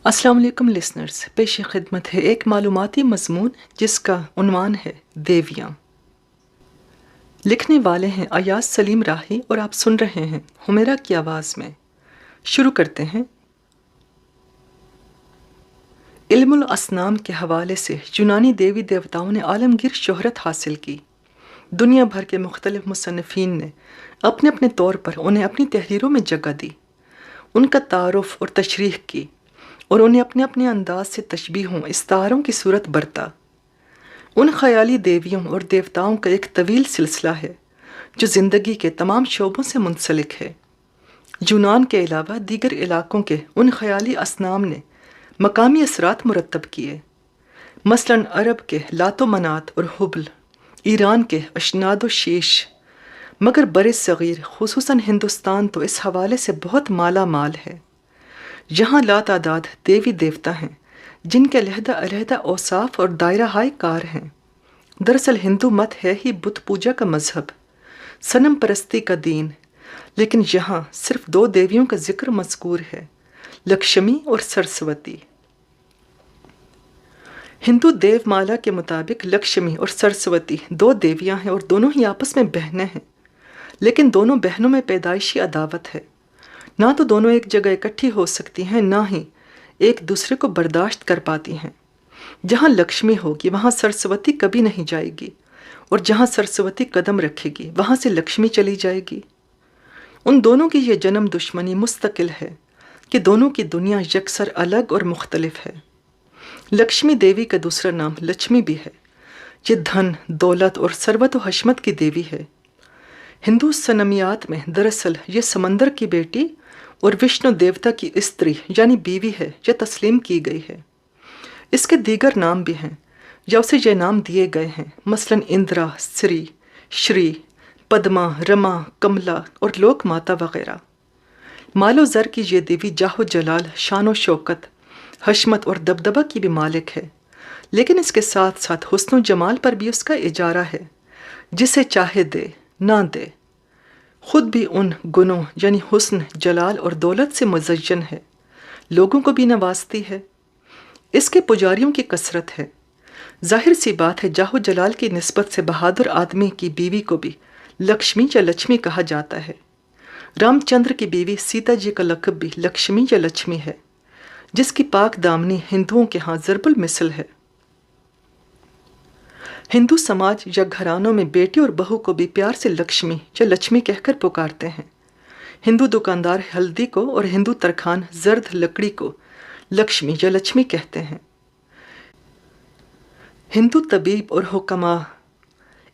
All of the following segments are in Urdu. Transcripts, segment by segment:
السلام علیکم لسنرز، پیش خدمت ہے ایک معلوماتی مضمون جس کا عنوان ہے دیویاں۔ لکھنے والے ہیں ایاز سلیم راہی اور آپ سن رہے ہیں حمیرہ کی آواز میں۔ شروع کرتے ہیں۔ علم الاصنام کے حوالے سے یونانی دیوی دیوتاؤں نے عالمگیر شہرت حاصل کی۔ دنیا بھر کے مختلف مصنفین نے اپنے اپنے طور پر انہیں اپنی تحریروں میں جگہ دی، ان کا تعارف اور تشریح کی اور انہیں اپنے اپنے انداز سے تشبیہوں استعاروں کی صورت برتا۔ ان خیالی دیویوں اور دیوتاؤں کا ایک طویل سلسلہ ہے جو زندگی کے تمام شعبوں سے منسلک ہے۔ یونان کے علاوہ دیگر علاقوں کے ان خیالی اصنام نے مقامی اثرات مرتب کیے، مثلاً عرب کے لات و منات اور حبل، ایران کے اشناد و شیش، مگر بر صغیر خصوصاً ہندوستان تو اس حوالے سے بہت مالا مال ہے۔ یہاں لاتعداد دیوی دیوتا ہیں جن کے علیحدہ علیحدہ اوصاف اور دائرہ ہائے کار ہیں۔ دراصل ہندو مت ہے ہی بت پوجا کا مذہب، صنم پرستی کا دین، لیکن یہاں صرف دو دیویوں کا ذکر مذکور ہے، لکشمی اور سرسوتی۔ ہندو دیو مالا کے مطابق لکشمی اور سرسوتی دو دیویاں ہیں اور دونوں ہی آپس میں بہنیں ہیں، لیکن دونوں بہنوں میں پیدائشی عداوت ہے۔ نہ تو دونوں ایک جگہ اکٹھی ہو سکتی ہیں، نہ ہی ایک دوسرے کو برداشت کر پاتی ہیں۔ جہاں لکشمی ہوگی وہاں سرسوتی کبھی نہیں جائے گی، اور جہاں سرسوتی قدم رکھے گی وہاں سے لکشمی چلی جائے گی۔ ان دونوں کی یہ جنم دشمنی مستقل ہے کہ دونوں کی دنیا یکسر الگ اور مختلف ہے۔ لکشمی دیوی کا دوسرا نام لچمی بھی ہے۔ یہ دھن، دولت اور ثروت و حشمت کی دیوی ہے۔ ہندو صنمیات میں دراصل یہ سمندر کی بیٹی اور وشنو دیوتا کی استری یعنی بیوی ہے، یہ تسلیم کی گئی ہے۔ اس کے دیگر نام بھی ہیں یا اسے یہ نام دیے گئے ہیں، مثلاً اندرا، سری، شری، پدما، رما، کملا اور لوک ماتا وغیرہ۔ مال و زر کی یہ دیوی جاہ و جلال، شان و شوکت، حشمت اور دبدبہ کی بھی مالک ہے، لیکن اس کے ساتھ ساتھ حسن و جمال پر بھی اس کا اجارہ ہے، جسے چاہے دے نہ دے۔ خود بھی ان گنوں یعنی حسن، جلال اور دولت سے مزین ہے، لوگوں کو بھی نوازتی ہے۔ اس کے پجاریوں کی کثرت ہے۔ ظاہر سی بات ہے جاہ و جلال کی نسبت سے بہادر آدمی کی بیوی کو بھی لکشمی یا لچمی کہا جاتا ہے۔ رام چندر کی بیوی سیتا جی کا لقب بھی لکشمی یا لچمی ہے، جس کی پاک دامنی ہندوؤں کے ہاں ضرب المثل ہے۔ ہندو سماج یا گھرانوں میں بیٹی اور بہو کو بھی پیار سے لکشمی یا لچمی کہہ کر پکارتے ہیں۔ ہندو دکاندار ہلدی کو اور ہندو ترکھان زرد لکڑی کو لکشمی یا لچمی کہتے ہیں۔ ہندو طبیب اور حکماء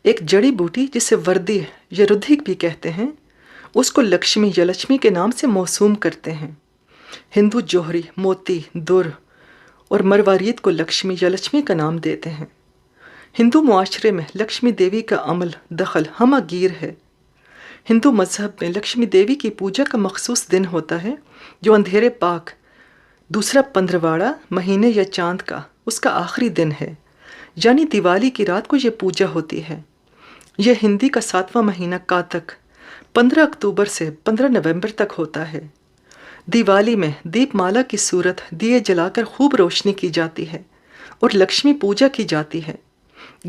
ایک جڑی بوٹی جسے وردی یا ردھک بھی کہتے ہیں، اس کو لکشمی یا لچمی کے نام سے موسوم کرتے ہیں۔ ہندو جوہری، موتی، در اور مروارید کو لکشمی یا لچمی کا نام دیتے ہیں۔ ہندو معاشرے میں لکشمی دیوی کا عمل دخل ہمہ گیر ہے۔ ہندو مذہب میں لکشمی دیوی کی پوجا کا مخصوص دن ہوتا ہے جو اندھیرے پاک دوسرا پندرواڑا مہینے یا چاند کا اس کا آخری دن ہے، یعنی دیوالی کی رات کو یہ پوجا ہوتی ہے۔ یہ ہندی کا 7واں مہینہ کاتک 15 اکتوبر سے 15 نومبر تک ہوتا ہے۔ دیوالی میں دیپ مالا کی صورت دیے جلا کر خوب روشنی کی جاتی ہے اور لکشمی پوجا کی جاتی ہے۔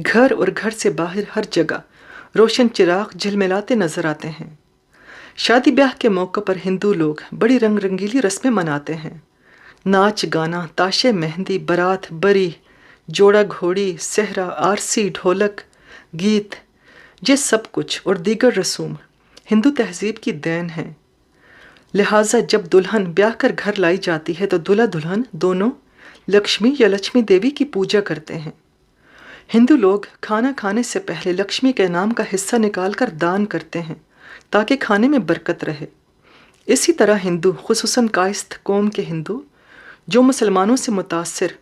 گھر اور گھر سے باہر ہر جگہ روشن چراغ جھلملاتے نظر آتے ہیں۔ شادی بیاہ کے موقع پر ہندو لوگ بڑی رنگ رنگیلی رسمیں مناتے ہیں۔ ناچ گانا، تاشے، مہندی، برات، بری، جوڑا گھوڑی، صحرا، آرسی، ڈھولک، گیت، یہ سب کچھ اور دیگر رسوم ہندو تہذیب کی دین ہیں۔ لہٰذا جب دلہن بیاہ کر گھر لائی جاتی ہے تو دلہا دلہن دونوں لکشمی یا لچمی دیوی کی پوجا کرتے ہیں۔ ہندو لوگ کھانا کھانے سے پہلے لکشمی کے نام کا حصہ نکال کر دان کرتے ہیں تاکہ کھانے میں برکت رہے۔ اسی طرح ہندو، خصوصاً کائستھ قوم کے ہندو جو مسلمانوں سے متاثر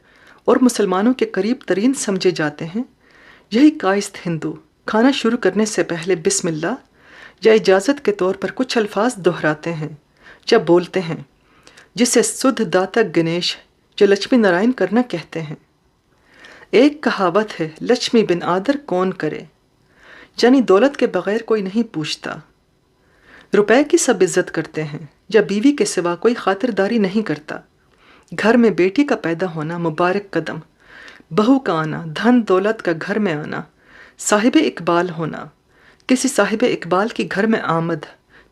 اور مسلمانوں کے قریب ترین سمجھے جاتے ہیں، یہی کائستھ ہندو کھانا شروع کرنے سے پہلے بسم اللہ یا اجازت کے طور پر کچھ الفاظ دہراتے ہیں یا بولتے ہیں، جسے سدھ داتا گنیش یا لچمی نارائن کرنا کہتے ہیں۔ ایک کہاوت ہے، لچمی بن آدر کون کرے، یعنی دولت کے بغیر کوئی نہیں پوچھتا۔ روپے کی سب عزت کرتے ہیں یا بیوی کے سوا کوئی خاطرداری نہیں کرتا۔ گھر میں بیٹی کا پیدا ہونا مبارک قدم، بہو کا آنا، دھن دولت کا گھر میں آنا، صاحب اقبال ہونا، کسی صاحب اقبال کی گھر میں آمد،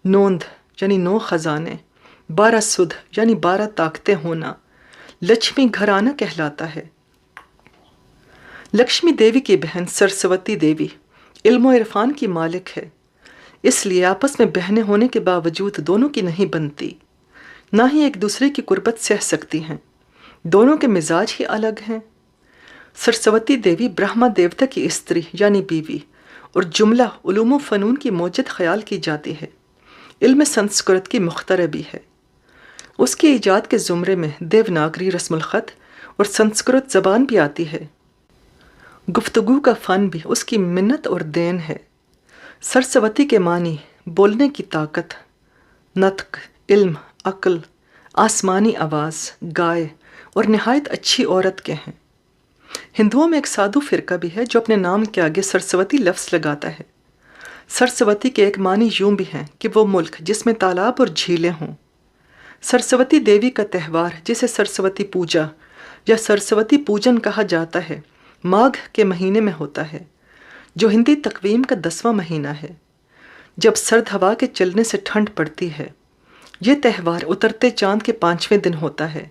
نوند یعنی 9 خزانے، 12 سدھ یعنی 12 طاقتیں ہونا، لکشمی گھر آنا کہلاتا ہے۔ لکشمی دیوی کی بہن سرسوتی دیوی علم و عرفان کی مالک ہے، اس لیے آپس میں بہنیں ہونے کے باوجود دونوں کی نہیں بنتی، نہ ہی ایک دوسرے کی قربت سہ سکتی ہیں، دونوں کے مزاج ہی الگ ہیں۔ سرسوتی دیوی برہما دیوتا کی استری یعنی بیوی اور جملہ علوم و فنون کی موجد خیال کی جاتی ہے، علم سنسکرت کی مخترع بھی ہے۔ اس کی ایجاد کے زمرے میں دیوناگری رسم الخط اور سنسکرت زبان بھی آتی ہے۔ گفتگو کا فن بھی اس کی منت اور دین ہے۔ سرسوتی کے معنی بولنے کی طاقت، نطق، علم، عقل، آسمانی آواز، گائے اور نہایت اچھی عورت کے ہیں۔ ہندوؤں میں ایک سادھو فرقہ بھی ہے جو اپنے نام کے آگے سرسوتی لفظ لگاتا ہے۔ سرسوتی کے ایک معنی یوں بھی ہیں کہ وہ ملک جس میں تالاب اور جھیلیں ہوں۔ سرسوتی دیوی کا تہوار جسے سرسوتی پوجا یا سرسوتی پوجن کہا جاتا ہے، ماگھ کے مہینے میں ہوتا ہے، جو ہندی تقویم کا 10واں مہینہ ہے، جب سرد ہوا کے چلنے سے ٹھنڈ پڑتی ہے۔ یہ تہوار اترتے چاند کے 5ویں دن ہوتا ہے،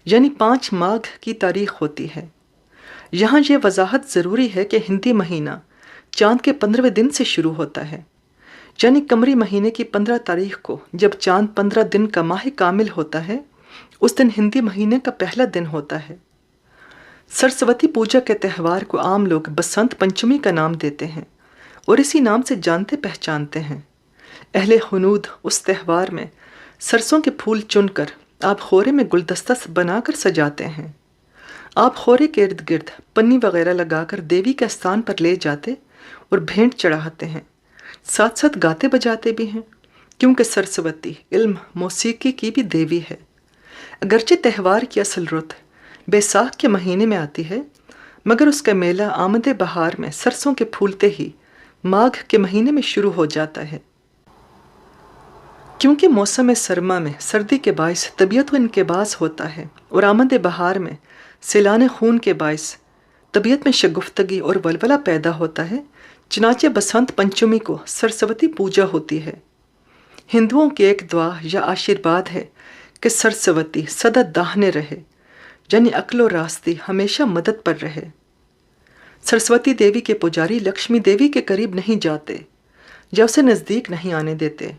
یعنی 5 ماگھ کی تاریخ ہوتی ہے۔ یہاں یہ وضاحت ضروری ہے کہ ہندی مہینہ چاند کے 15ویں دن سے شروع ہوتا ہے، یعنی قمری مہینے کی 15 تاریخ کو جب چاند 15 دن کا ماہ کامل ہوتا ہے، اس دن ہندی مہینے کا پہلا دن ہوتا ہے۔ سرسوتی پوجا کے تہوار کو عام لوگ بسنت پنچمی کا نام دیتے ہیں اور اسی نام سے جانتے پہچانتے ہیں۔ اہل ہنود اس تہوار میں سرسوں کے پھول چن کر آب خورے میں گلدستہ بنا کر سجاتے ہیں۔ آب خورے کے ارد گرد پنی وغیرہ لگا کر دیوی کے استھان پر لے جاتے اور بھینٹ چڑھاتے ہیں، ساتھ ساتھ گاتے بجاتے بھی ہیں، کیونکہ سرسوتی علم موسیقی کی بھی دیوی ہے۔ اگرچہ تہوار کی اصل رت بیساکھ کے مہینے میں آتی ہے، مگر اس کا میلہ آمد بہار میں سرسوں کے پھولتے ہی ماگھ کے مہینے میں شروع ہو جاتا ہے۔ کیونکہ موسم سرما میں سردی کے باعث طبیعت و انقباض ہوتا ہے اور آمد بہار میں سیلان خون کے باعث طبیعت میں شگفتگی اور ولولہ پیدا ہوتا ہے، چنانچہ بسنت پنچمی کو سرسوتی پوجا ہوتی ہے۔ ہندوؤں کی ایک دعا یا آشیرواد ہے کہ سرسوتی سدا داہنے رہے، یعنی عقل و راستی ہمیشہ مدد پر رہے۔ سرسوتی دیوی کے پجاری لکشمی دیوی کے قریب نہیں جاتے یا اسے نزدیک نہیں آنے دیتے،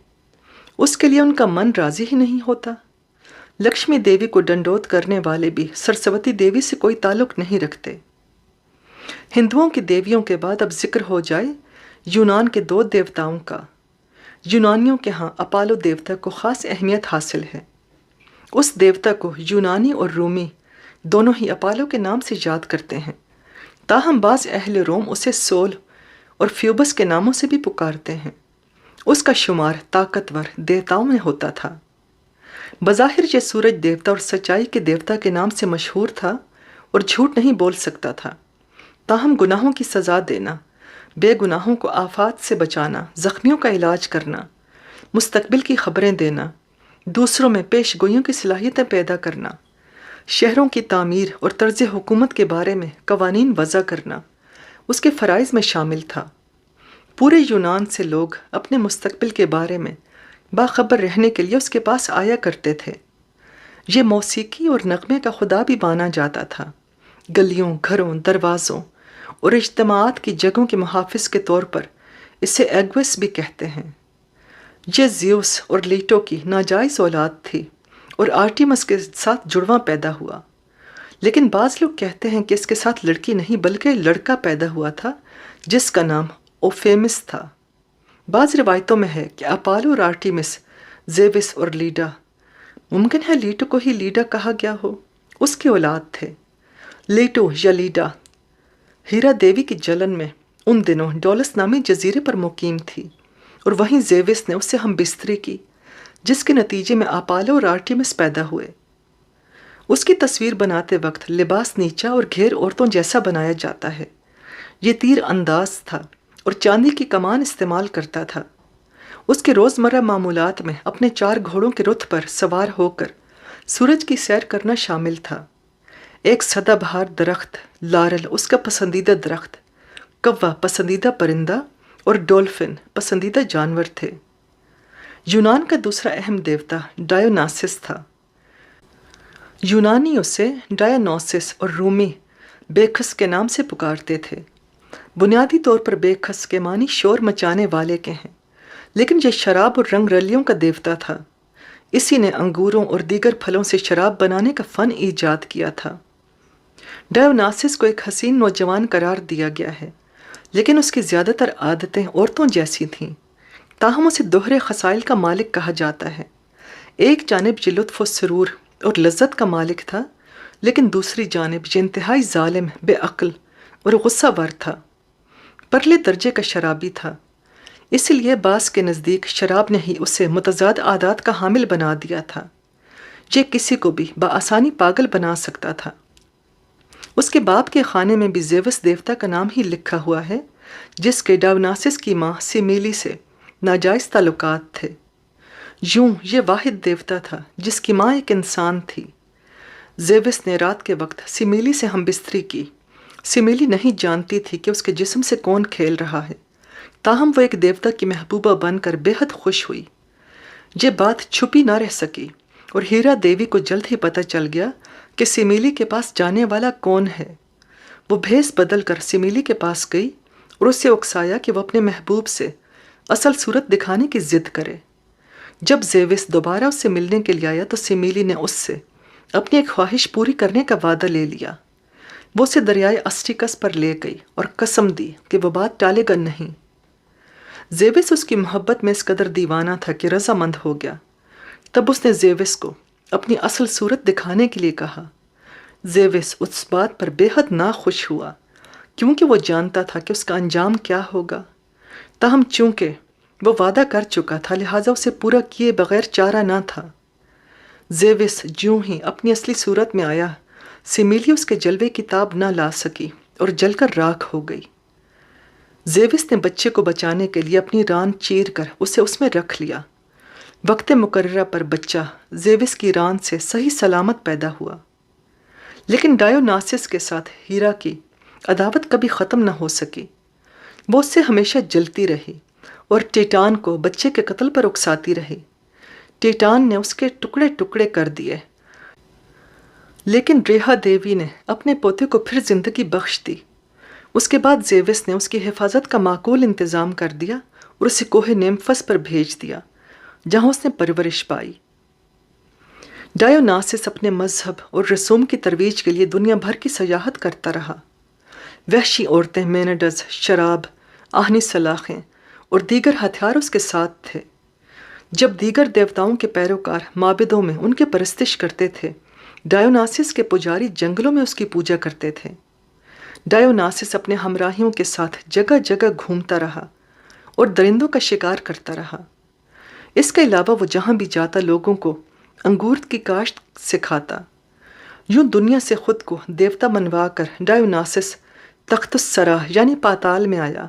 اس کے لیے ان کا من راضی ہی نہیں ہوتا۔ لکشمی دیوی کو ڈنڈوت کرنے والے بھی سرسوتی دیوی سے کوئی تعلق نہیں رکھتے۔ ہندوؤں کی دیویوں کے بعد اب ذکر ہو جائے یونان کے 2 دیوتاؤں کا۔ یونانیوں کے ہاں اپالو دیوتا کو خاص اہمیت حاصل ہے۔ اس دیوتا کو یونانی اور رومی دونوں ہی اپالو کے نام سے یاد کرتے ہیں، تاہم بعض اہل روم اسے سول اور فیوبس کے ناموں سے بھی پکارتے ہیں۔ اس کا شمار طاقتور دیوتاؤں میں ہوتا تھا۔ بظاہر یہ سورج دیوتا اور سچائی کے دیوتا کے نام سے مشہور تھا اور جھوٹ نہیں بول سکتا تھا، تاہم گناہوں کی سزا دینا، بے گناہوں کو آفات سے بچانا، زخمیوں کا علاج کرنا، مستقبل کی خبریں دینا، دوسروں میں پیش گوئیوں کی صلاحیتیں پیدا کرنا، شہروں کی تعمیر اور طرز حکومت کے بارے میں قوانین وضع کرنا اس کے فرائض میں شامل تھا۔ پورے یونان سے لوگ اپنے مستقبل کے بارے میں باخبر رہنے کے لیے اس کے پاس آیا کرتے تھے۔ یہ موسیقی اور نغمے کا خدا بھی مانا جاتا تھا۔ گلیوں، گھروں، دروازوں اور اجتماعات کی جگہوں کے محافظ کے طور پر اسے ایگوس بھی کہتے ہیں۔ یہ زیوس اور لیٹو کی ناجائز اولاد تھی اور آرٹیمس کے ساتھ جڑواں پیدا ہوا، لیکن بعض لوگ کہتے ہیں کہ اس کے ساتھ لڑکی نہیں بلکہ لڑکا پیدا ہوا تھا جس کا نام اوفیمس تھا۔ بعض روایتوں میں ہے کہ اپالو اور آرٹیمس، زیوس اور لیڈا، ممکن ہے لیٹو کو ہی لیڈا کہا گیا ہو، اس کے اولاد تھے۔ لیٹو یا لیڈا ہیرا دیوی کی جلن میں ان دنوں ڈولس نامی جزیرے پر مقیم تھی، اور وہیں زیوس نے اس سے ہم بستری کی، جس کے نتیجے میں اپالو اور آرٹیمس پیدا ہوئے۔ اس کی تصویر بناتے وقت لباس نیچا اور گھیر عورتوں جیسا بنایا جاتا ہے۔ یہ تیر انداز تھا اور چاندی کی کمان استعمال کرتا تھا۔ اس کے روزمرہ معمولات میں اپنے 4 گھوڑوں کے رتھ پر سوار ہو کر سورج کی سیر کرنا شامل تھا۔ ایک سدا بہار درخت لارل اس کا پسندیدہ درخت، کوا پسندیدہ پرندہ اور ڈولفن پسندیدہ جانور تھے۔ یونان کا دوسرا اہم دیوتا ڈایوناسس تھا۔ یونانی اسے ڈایونوسس اور رومی بیکھس کے نام سے پکارتے تھے۔ بنیادی طور پر بیکھس کے معنی شور مچانے والے کے ہیں، لیکن یہ شراب اور رنگ رلیوں کا دیوتا تھا۔ اسی نے انگوروں اور دیگر پھلوں سے شراب بنانے کا فن ایجاد کیا تھا۔ ڈایوناسس کو ایک حسین نوجوان قرار دیا گیا ہے، لیکن اس کی زیادہ تر عادتیں عورتوں جیسی تھیں۔ تاہم اسے دوہرے خصائل کا مالک کہا جاتا ہے۔ ایک جانب یہ لطف و سرور اور لذت کا مالک تھا، لیکن دوسری جانب یہ انتہائی ظالم، بے عقل اور غصہ ور تھا۔ پرلے درجے کا شرابی تھا، اس لیے بعض کے نزدیک شراب نے ہی اسے متضاد عادات کا حامل بنا دیا تھا۔ یہ کسی کو بھی بآسانی پاگل بنا سکتا تھا۔ اس کے باپ کے خانے میں بھی زیوس دیوتا کا نام ہی لکھا ہوا ہے، جس کے ڈایوناسس کی ماں سیمیلی سے ناجائز تعلقات تھے۔ یوں یہ واحد دیوتا تھا جس کی ماں ایک انسان تھی۔ زیوس نے رات کے وقت سیمیلی سے ہم بستری کی۔ سیمیلی نہیں جانتی تھی کہ اس کے جسم سے کون کھیل رہا ہے، تاہم وہ ایک دیوتا کی محبوبہ بن کر بے حد خوش ہوئی۔ یہ بات چھپی نہ رہ سکی اور ہیرا دیوی کو جلد ہی پتہ چل گیا کہ سیمیلی کے پاس جانے والا کون ہے۔ وہ بھیس بدل کر سیمیلی کے پاس گئی اور اسے اکسایا کہ وہ اپنے محبوب سے اصل صورت دکھانے کی ضد کرے۔ جب زیوس دوبارہ اس سے ملنے کے لیے آیا تو سیمیلی نے اس سے اپنی ایک خواہش پوری کرنے کا وعدہ لے لیا۔ وہ اسے دریائے اسٹیکس پر لے گئی اور قسم دی کہ وہ بات ٹالے گا نہیں۔ زیوس اس کی محبت میں اس قدر دیوانہ تھا کہ رضامند ہو گیا۔ تب اس نے زیوس کو اپنی اصل صورت دکھانے کے لیے کہا۔ زیوس اس بات پر بے حد ناخوش ہوا، کیونکہ وہ جانتا تھا کہ اس کا انجام کیا ہوگا۔ تاہم چونکہ وہ وعدہ کر چکا تھا، لہٰذا اسے پورا کیے بغیر چارہ نہ تھا۔ زیوس جوں ہی اپنی اصلی صورت میں آیا، سیمیلی اس کے جلوے کی تاب نہ لا سکی اور جل کر راکھ ہو گئی۔ زیوس نے بچے کو بچانے کے لیے اپنی ران چیر کر اسے اس میں رکھ لیا۔ وقت مقررہ پر بچہ زیوس کی ران سے صحیح سلامت پیدا ہوا۔ لیکن ڈایوناسس کے ساتھ ہیرا کی عداوت کبھی ختم نہ ہو سکی۔ وہ اس سے ہمیشہ جلتی رہی اور ٹیٹان کو بچے کے قتل پر اکساتی رہی۔ ٹیٹان نے اس کے ٹکڑے ٹکڑے کر دیے، لیکن ریحا دیوی نے اپنے پوتے کو پھر زندگی بخش دی۔ اس کے بعد زیوس نے اس کی حفاظت کا معقول انتظام کر دیا اور اسے کوہ نیمفس پر بھیج دیا، جہاں اس نے پرورش پائی۔ ڈایوناسس اپنے مذہب اور رسوم کی ترویج کے لیے دنیا بھر کی سیاحت کرتا رہا۔ وحشی عورتیں، مینڈز، شراب، آہنی سلاخیں اور دیگر ہتھیار اس کے ساتھ تھے۔ جب دیگر دیوتاؤں کے پیروکار معبدوں میں ان کی پرستش کرتے تھے، ڈایوناسس کے پجاری جنگلوں میں اس کی پوجا کرتے تھے۔ ڈایوناسس اپنے ہمراہیوں کے ساتھ جگہ جگہ گھومتا رہا اور درندوں کا شکار کرتا رہا۔ اس کے علاوہ وہ جہاں بھی جاتا لوگوں کو انگور کی کاشت سکھاتا۔ یوں دنیا سے خود کو دیوتا منوا کر ڈایوناسس تخت السرا یعنی پاتال میں آیا۔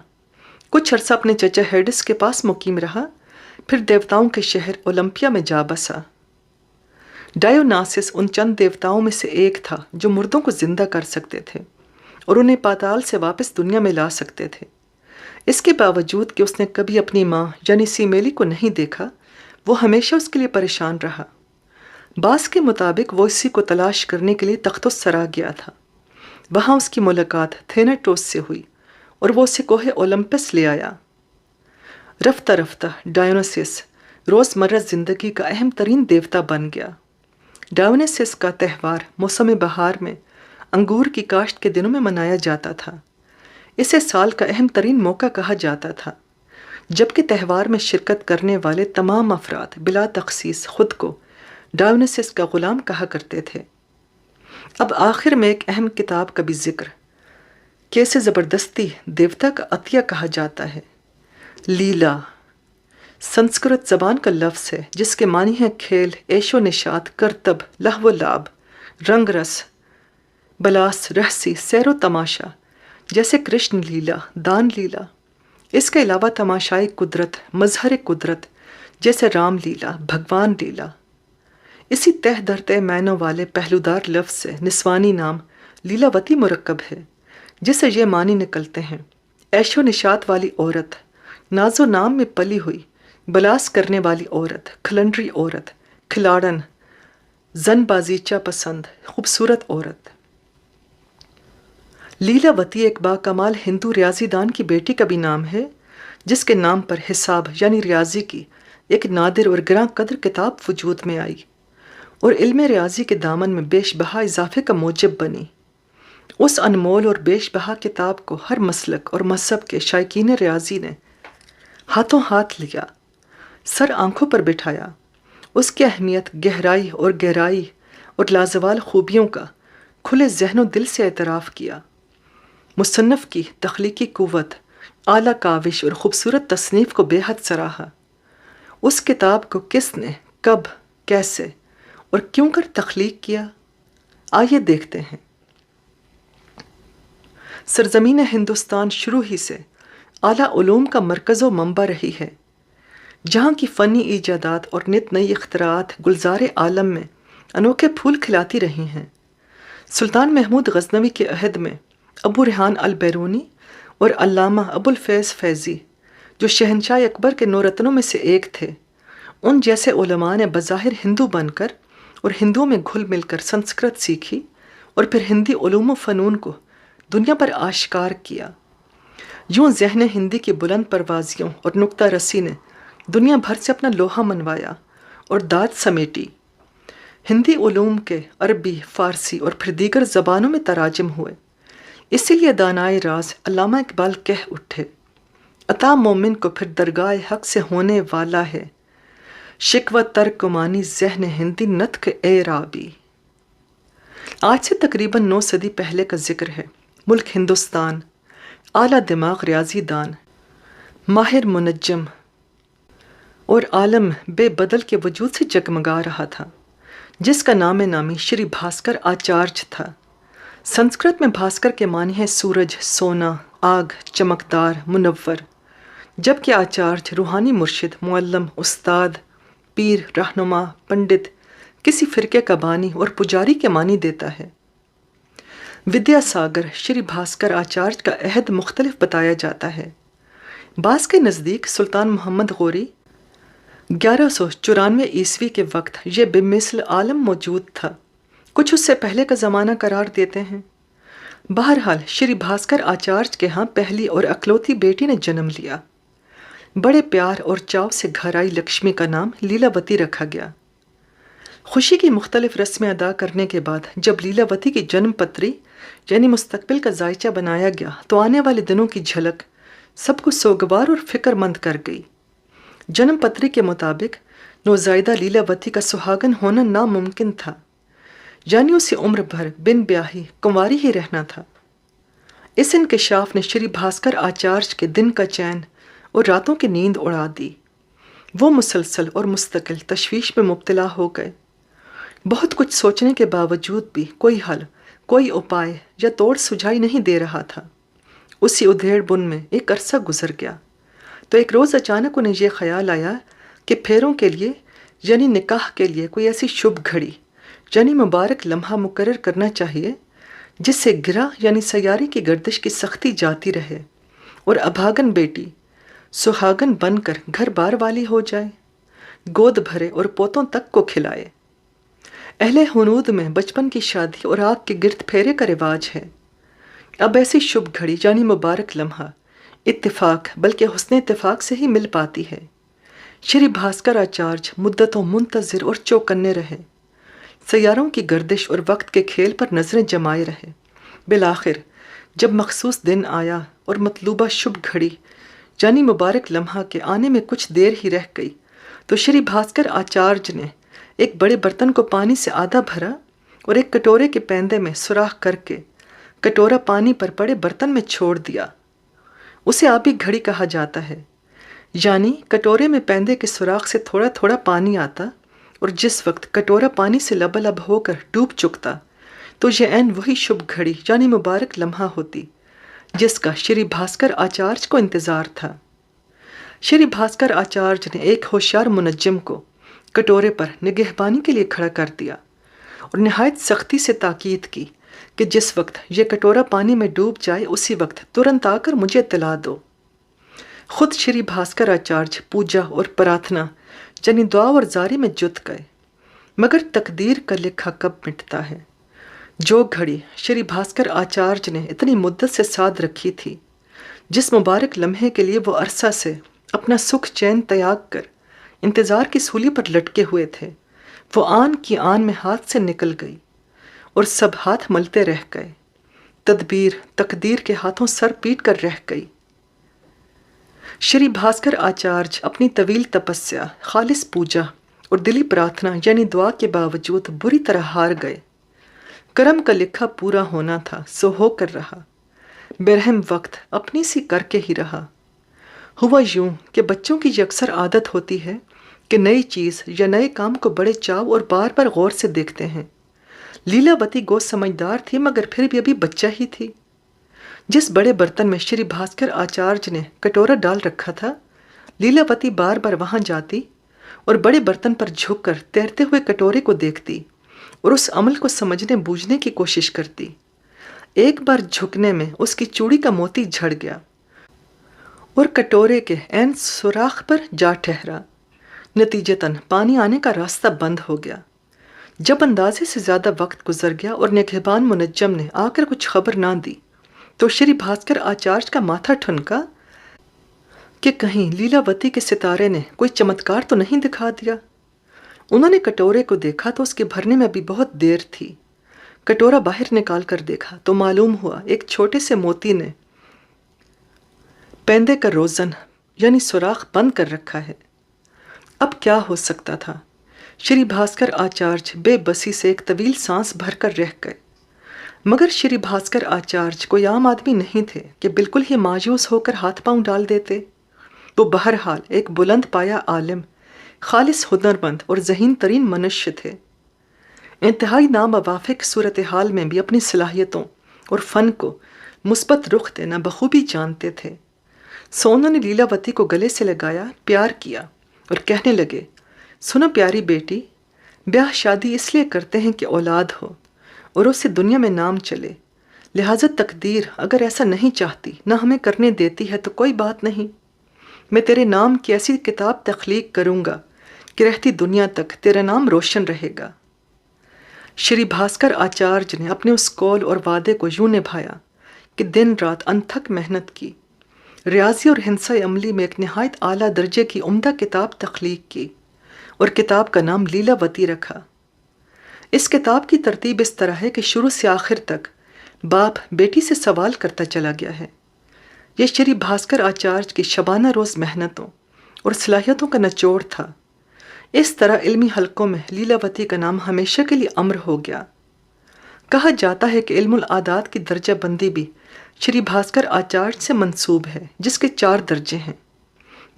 کچھ عرصہ اپنے چچا ہیڈس کے پاس مقیم رہا، پھر دیوتاؤں کے شہر اولمپیا میں جا بسا۔ ڈایوناسس ان چند دیوتاؤں میں سے ایک تھا جو مردوں کو زندہ کر سکتے تھے اور انہیں پاتال سے واپس دنیا میں لا سکتے تھے۔ اس کے باوجود کہ اس نے کبھی اپنی ماں یعنی سیمیلی کو نہیں دیکھا، وہ ہمیشہ اس کے لیے پریشان رہا۔ بعض کے مطابق وہ اسی کو تلاش کرنے کے لیے تخت السرا گیا تھا۔ وہاں اس کی ملاقات تھیناٹوس سے ہوئی اور وہ اسے کوہ اولمپس لے آیا۔ رفتہ رفتہ ڈایوناسس روزمرہ زندگی کا اہم ترین دیوتا بن گیا۔ ڈایوناسس کا تہوار موسم بہار میں انگور کی کاشت کے دنوں میں منایا جاتا تھا۔ اسے سال کا اہم ترین موقع کہا جاتا تھا، جبکہ تہوار میں شرکت کرنے والے تمام افراد بلا تخصیص خود کو ڈایوناسس کا غلام کہا کرتے تھے۔ اب آخر میں ایک اہم کتاب کا بھی ذکر کہ اسے زبردستی دیوتا کا عطیہ کہا جاتا ہے۔ لیلا سنسکرت زبان کا لفظ ہے جس کے معنی ہیں کھیل، عیش و نشاط، کرتب، لہو و لعب، رنگ رس، بلاس، رہسی، سیر و تماشا، جیسے کرشن لیلا، دان لیلا۔ اس کے علاوہ تماشائی قدرت، مظہر قدرت، جیسے رام لیلا، بھگوان لیلا۔ اسی تہ در تہ معنوں والے پہلودار لفظ سے نسوانی نام لیلاوتی مرکب ہے، جس سے یہ معنی نکلتے ہیں: عیش و نشاط والی عورت، ناز و نام میں پلی ہوئی، بلاس کرنے والی عورت، کھلنڈری عورت، کھلاڑن، زن بازیچہ پسند، خوبصورت عورت۔ لیلاوتی ایک باکمال ہندو ریاضی دان کی بیٹی کا بھی نام ہے، جس کے نام پر حساب یعنی ریاضی کی ایک نادر اور گراں قدر کتاب وجود میں آئی اور علم ریاضی کے دامن میں بیش بہا اضافے کا موجب بنی۔ اس انمول اور بیش بہا کتاب کو ہر مسلک اور مذہب کے شائقین ریاضی نے ہاتھوں ہاتھ لیا، سر آنکھوں پر بٹھایا، اس کی اہمیت، گہرائی اور لازوال خوبیوں کا کھلے ذہن و دل سے اعتراف کیا۔ مصنف کی تخلیقی قوت، اعلیٰ کاوش اور خوبصورت تصنیف کو بے حد سراہا۔ اس کتاب کو کس نے، کب، کیسے اور کیوں کر تخلیق کیا، آئیے دیکھتے ہیں۔ سرزمین ہندوستان شروع ہی سے اعلیٰ علوم کا مرکز و منبع رہی ہے، جہاں کی فنی ایجادات اور نت نئی اختراعات گلزار عالم میں انوکھے پھول کھلاتی رہی ہیں۔ سلطان محمود غزنوی کے عہد میں ابو ریحان البیرونی اور علامہ ابو الفیض فیضی، جو شہنشاہ اکبر کے 9 رتنوں میں سے ایک تھے، ان جیسے علماء نے بظاہر ہندو بن کر اور ہندوؤں میں گھل مل کر سنسکرت سیکھی اور پھر ہندی علوم و فنون کو دنیا پر آشکار کیا۔ یوں ذہن ہندی کی بلند پروازیوں اور نکتہ رسی نے دنیا بھر سے اپنا لوہا منوایا اور داد سمیٹی۔ ہندی علوم کے عربی، فارسی اور پھر دیگر زبانوں میں تراجم ہوئے۔ اسی لیے دانائے راز علامہ اقبال کہہ اٹھے: عطا مومن کو پھر درگاہ حق سے ہونے والا ہے، شکوہ ترکمانی ذہن ہندی نطق اعرابی۔ آج سے تقریباً 9 صدی پہلے کا ذکر ہے۔ ملک ہندوستان اعلیٰ دماغ ریاضی دان، ماہر منجم اور عالم بے بدل کے وجود سے جگمگا رہا تھا، جس کا نام نامی شری بھاسکر آچاریہ تھا۔ سنسکرت میں بھاسکر کے معنی ہے سورج، سونا، آگ، چمکدار، منور، جبکہ آچاریہ روحانی مرشد، معلم، استاد، پیر، رہنما، پنڈت، کسی فرقے کا بانی اور پجاری کے معنی دیتا ہے۔ ودیا ساگر شری بھاسکر آچاریہ کا عہد مختلف بتایا جاتا ہے۔ بعض کے نزدیک سلطان محمد غوری 1194 عیسوی کے وقت یہ بمثل عالم موجود تھا، کچھ اس سے پہلے کا زمانہ قرار دیتے ہیں۔ بہرحال شری بھاسکر آچاریہ کے ہاں پہلی اور اکلوتی بیٹی نے جنم لیا۔ بڑے پیار اور چاو سے گھر آئی لکشمی کا نام لیلاوتی رکھا گیا۔ خوشی کی مختلف رسمیں ادا کرنے کے بعد جب لیلاوتی کی جنم پتری یعنی مستقبل کا ذائچہ بنایا گیا تو آنے والے دنوں کی جھلک سب کو سوگوار اور فکر مند کر گئی۔ جنم پتری کے مطابق نوزائیدہ لیلاوتی کا سہاگن ہونا ناممکن تھا، یعنی اسے عمر بھر بن بیاہی کنواری ہی رہنا تھا۔ اس انکشاف نے شری بھاسکر آچاریہ کے دن کا چین اور راتوں کی نیند اڑا دی۔ وہ مسلسل اور مستقل تشویش میں مبتلا ہو گئے۔ بہت کچھ سوچنے کے باوجود بھی کوئی حل، کوئی اپائے یا توڑ سجھائی نہیں دے رہا تھا۔ اسی ادھیڑ بن میں ایک عرصہ گزر گیا تو ایک روز اچانک انہیں یہ خیال آیا کہ پھیروں کے لیے یعنی نکاح کے لیے کوئی ایسی شبھ گھڑی یعنی مبارک لمحہ مقرر کرنا چاہیے جس سے گرہ یعنی سیارے کی گردش کی سختی جاتی رہے اور ابھاگن بیٹی سہاگن بن کر گھر بار والی ہو جائے، گود بھرے اور پوتوں تک کو کھلائے۔ اہل ہنود میں بچپن کی شادی اور آگ کے گرد پھیرے کا رواج ہے۔ اب ایسی شبھ گھڑی یعنی مبارک لمحہ اتفاق بلکہ حسن اتفاق سے ہی مل پاتی ہے۔ شری بھاسکر آچاریہ مدتوں منتظر اور چوکنے رہے، سیاروں کی گردش اور وقت کے کھیل پر نظریں جمائے رہے۔ بالآخر جب مخصوص دن آیا اور مطلوبہ شبھ گھڑی یعنی مبارک لمحہ کے آنے میں کچھ دیر ہی رہ گئی تو شری بھاسکر آچاریہ نے ایک بڑے برتن کو پانی سے آدھا بھرا اور ایک کٹورے کے پیندے میں سوراخ کر کے کٹورا پانی پر پڑے برتن میں چھوڑ دیا۔ اسے آبی گھڑی کہا جاتا ہے، یعنی کٹورے میں پیندے کے سوراخ سے تھوڑا تھوڑا پانی آتا اور جس وقت کٹورا پانی سے لبالب ہو کر ڈوب چکتا تو یہ عین وہی شبھ گھڑی یعنی مبارک لمحہ ہوتی جس کا شری بھاسکر آچاریہ کو انتظار تھا۔ شری بھاسکر آچاریہ نے ایک ہوشیار منجم کو کٹورے پر نگہبانی کے لیے کھڑا کر دیا اور نہایت سختی سے تاکید کی کہ جس وقت یہ کٹورا پانی میں ڈوب جائے اسی وقت ترنت آ کر مجھے اطلاع دو۔ خود شری بھاسکر آچاریہ پوجا اور پراتھنا یعنی دعا اور زاری میں جت گئے، مگر تقدیر کا لکھا کب مٹتا ہے۔ جو گھڑی شری بھاسکر آچاریہ نے اتنی مدت سے ساتھ رکھی تھی، جس مبارک لمحے کے لیے وہ عرصہ سے اپنا سکھ چین تیاگ کر انتظار کی سولی پر لٹکے ہوئے تھے، وہ آن کی آن میں ہاتھ سے نکل گئی اور سب ہاتھ ملتے رہ گئے۔ تدبیر تقدیر کے ہاتھوں سر پیٹ کر رہ گئی۔ شری بھاسکر آچاریہ اپنی طویل تپسیا، خالص پوجا اور دلی پراتھنا یعنی دعا کے باوجود بری طرح ہار گئے۔ کرم کا لکھا پورا ہونا تھا سو ہو کر رہا، برہم وقت اپنی سی کر کے ہی رہا۔ ہوا یوں کہ بچوں کی یہ اکثر عادت ہوتی ہے کہ نئی چیز یا نئے کام کو بڑے چاو اور بار بار غور سے دیکھتے ہیں۔ لیلاوتی گو سمجھدار تھی مگر پھر بھی ابھی بچہ ہی تھی۔ جس بڑے برتن میں شری بھاسکر آچاریہ نے کٹورا ڈال رکھا تھا، لیلاوتی بار بار وہاں جاتی اور بڑے برتن پر جھک کر تیرتے ہوئے کٹورے کو دیکھتی اور اس عمل کو سمجھنے بوجھنے کی کوشش کرتی۔ ایک بار جھکنے میں اس کی چوڑی کا موتی جھڑ گیا اور کٹورے کے عین سوراخ پر جا ٹھہرا۔ نتیجتاً پانی آنے کا راستہ بند ہو گیا۔ جب اندازے سے زیادہ وقت گزر گیا اور نگہبان منجم نے آ کر کچھ خبر نہ دی تو شری بھاسکر آچاریہ کا ماتھا ٹھنکا کہ کہیں لیلاوتی کے ستارے نے کوئی چمتکار تو نہیں دکھا دیا۔ انہوں نے کٹورے کو دیکھا تو اس کے بھرنے میں ابھی بہت دیر تھی۔ کٹورا باہر نکال کر دیکھا تو معلوم ہوا ایک چھوٹے سے موتی نے پیندے کا روزن یعنی سوراخ بند کر رکھا ہے۔ اب کیا ہو سکتا تھا؟ شری بھاسکر آچاریہ بے بسی سے ایک طویل سانس بھر کر رہ گئے، مگر شری بھاسکر آچاریہ کوئی عام آدمی نہیں تھے کہ بالکل ہی مایوس ہو کر ہاتھ پاؤں ڈال دیتے۔ وہ بہرحال ایک بلند پایا عالم، خالص ہنرمند اور ذہین ترین منشیہ تھے۔ انتہائی ناموافق صورتحال میں بھی اپنی صلاحیتوں اور فن کو مثبت رخ دینا بخوبی جانتے تھے۔ سو انہوں نے لیلاوتی کو گلے سے لگایا، پیار کیا اور کہنے لگے، سنو پیاری بیٹی، بیاہ شادی اس لیے کرتے ہیں کہ اولاد ہو اور اس سے دنیا میں نام چلے، لہٰذا تقدیر اگر ایسا نہیں چاہتی نہ ہمیں کرنے دیتی ہے تو کوئی بات نہیں، میں تیرے نام کی ایسی کتاب تخلیق کروں گا کہ رہتی دنیا تک تیرا نام روشن رہے گا۔ شری بھاسکر آچاریہ نے اپنے اس قول اور وعدے کو یوں نبھایا کہ دن رات انتھک محنت کی، ریاضی اور ہندسہ عملی میں ایک نہایت اعلیٰ درجے کی عمدہ کتاب تخلیق کی اور کتاب کا نام لیلاوتی رکھا۔ اس کتاب کی ترتیب اس طرح ہے کہ شروع سے آخر تک باپ بیٹی سے سوال کرتا چلا گیا ہے۔ یہ شری بھاسکر آچاریہ کی شبانہ روز محنتوں اور صلاحیتوں کا نچوڑ تھا۔ اس طرح علمی حلقوں میں لیلاوتی کا نام ہمیشہ کے لیے امر ہو گیا۔ کہا جاتا ہے کہ علم العادات کی درجہ بندی بھی شری بھاسکر آچاریہ سے منسوب ہے، جس کے 4 درجے ہیں۔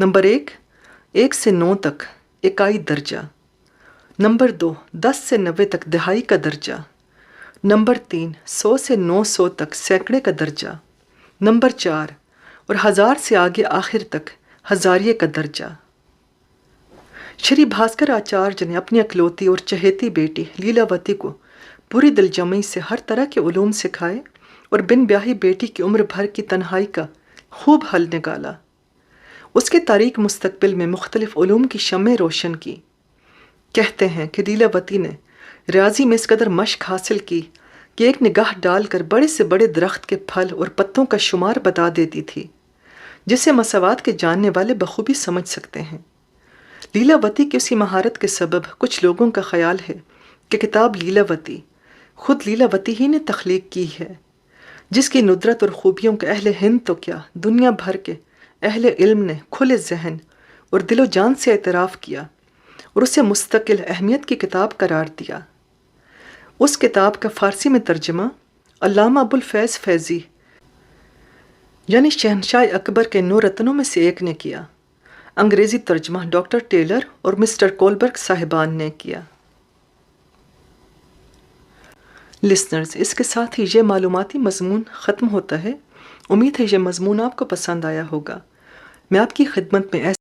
نمبر 1، 1 سے 9 تک اکائی درجہ۔ نمبر 2، 10 سے 90 تک دہائی کا درجہ۔ نمبر 3، 100 سے 900 تک سینکڑے کا درجہ۔ نمبر 4، اور 1000 سے آگے آخر تک ہزاریے کا درجہ۔ شری بھاسکر آچاریہ نے اپنی اکلوتی اور چہیتی بیٹی لیلاوتی کو پوری دل جمعی سے ہر طرح کے علوم سکھائے اور بن بیاہی بیٹی کی عمر بھر کی تنہائی کا خوب حل نکالا۔ اس کے تاریک مستقبل میں مختلف علوم کی شمع روشن کی۔ کہتے ہیں کہ لیلاوتی نے ریاضی میں اس قدر مشق حاصل کی کہ ایک نگاہ ڈال کر بڑے سے بڑے درخت کے پھل اور پتوں کا شمار بتا دیتی تھی، جسے مساوات کے جاننے والے بخوبی سمجھ سکتے ہیں۔ لیلاوتی کی اسی مہارت کے سبب کچھ لوگوں کا خیال ہے کہ کتاب لیلاوتی خود لیلاوتی ہی نے تخلیق کی ہے، جس کی ندرت اور خوبیوں کا اہل ہند تو کیا دنیا بھر کے اہل علم نے کھلے ذہن اور دل و جان سے اعتراف کیا اور اسے مستقل اہمیت کی کتاب قرار دیا۔ اس کتاب کا فارسی میں ترجمہ علامہ ابوالفیض فیضی یعنی شہنشاہ اکبر کے 9 رتنوں میں سے ایک نے کیا۔ انگریزی ترجمہ ڈاکٹر ٹیلر اور مسٹر کولبرگ صاحبان نے کیا۔ لسنرز، اس کے ساتھ ہی یہ معلوماتی مضمون ختم ہوتا ہے۔ امید ہے یہ مضمون آپ کو پسند آیا ہوگا۔ میں آپ کی خدمت میں ایسے